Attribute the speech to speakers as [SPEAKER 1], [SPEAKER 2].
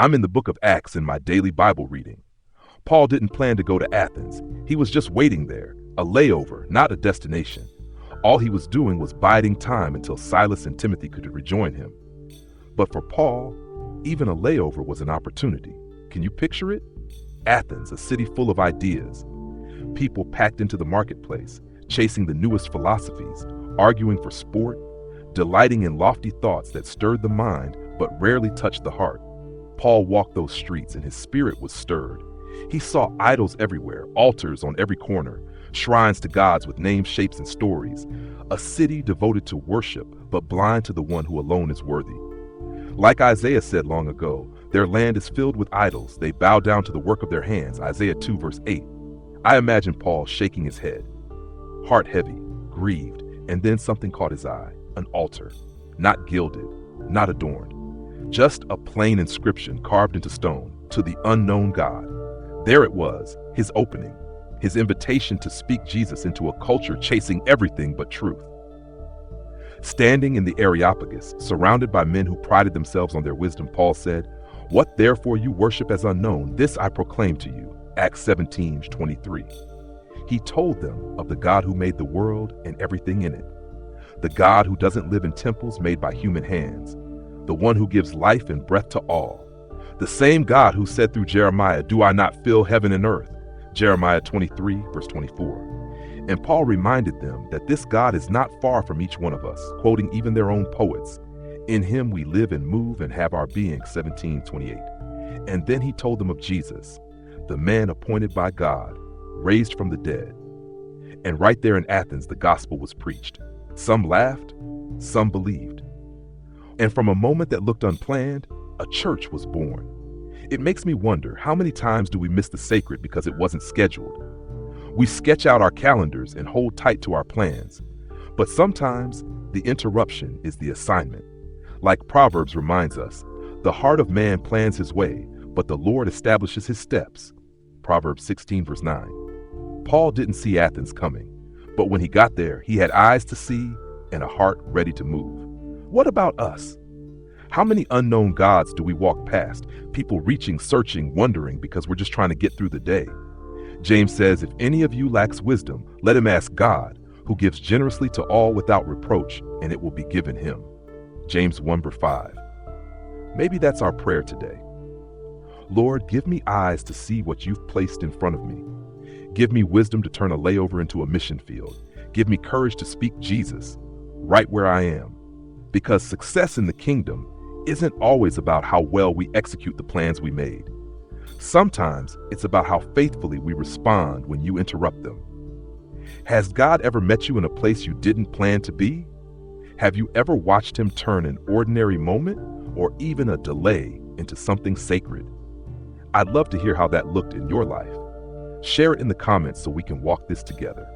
[SPEAKER 1] I'm in the book of Acts in my daily Bible reading. Paul didn't plan to go to Athens. He was just waiting there, a layover, not a destination. All he was doing was biding time until Silas and Timothy could rejoin him. But for Paul, even a layover was an opportunity. Can you picture it? Athens, a city full of ideas. People packed into the marketplace, chasing the newest philosophies, arguing for sport, delighting in lofty thoughts that stirred the mind but rarely touched the heart. Paul walked those streets and his spirit was stirred. He saw idols everywhere, altars on every corner, shrines to gods with names, shapes, and stories. A city devoted to worship, but blind to the one who alone is worthy. Like Isaiah said long ago, their land is filled with idols. They bow down to the work of their hands. Isaiah 2 verse 8. I imagine Paul shaking his head, heart heavy, grieved, and then something caught his eye. An altar, not gilded, not adorned. Just a plain inscription carved into stone, to the unknown God. There it was, his opening, his invitation to speak Jesus into a culture chasing everything but truth. Standing in the Areopagus, surrounded by men who prided themselves on their wisdom, Paul said, "What therefore you worship as unknown, this I proclaim to you." Acts 17:23. He told them of the God who made the world and everything in it. The God who doesn't live in temples made by human hands. The one who gives life and breath to all. The same God who said through Jeremiah, "Do I not fill heaven and earth?" Jeremiah 23 verse 24. And Paul reminded them that this God is not far from each one of us, quoting even their own poets. In him we live and move and have our being, 17:28. And then he told them of Jesus, the man appointed by God, raised from the dead. And right there in Athens, the gospel was preached. Some laughed, some believed. And from a moment that looked unplanned, a church was born. It makes me wonder, how many times do we miss the sacred because it wasn't scheduled? We sketch out our calendars and hold tight to our plans. But sometimes the interruption is the assignment. Like Proverbs reminds us, the heart of man plans his way, but the Lord establishes his steps. Proverbs 16 verse 9. Paul didn't see Athens coming, but when he got there, he had eyes to see and a heart ready to move. What about us? How many unknown gods do we walk past, people reaching, searching, wondering because we're just trying to get through the day? James says, if any of you lacks wisdom, let him ask God, who gives generously to all without reproach, and it will be given him. James 1 verse 5. Maybe that's our prayer today. Lord, give me eyes to see what you've placed in front of me. Give me wisdom to turn a layover into a mission field. Give me courage to speak Jesus right where I am. Because success in the kingdom isn't always about how well we execute the plans we made. Sometimes it's about how faithfully we respond when you interrupt them. Has God ever met you in a place you didn't plan to be? Have you ever watched him turn an ordinary moment or even a delay into something sacred? I'd love to hear how that looked in your life. Share it in the comments so we can walk this together.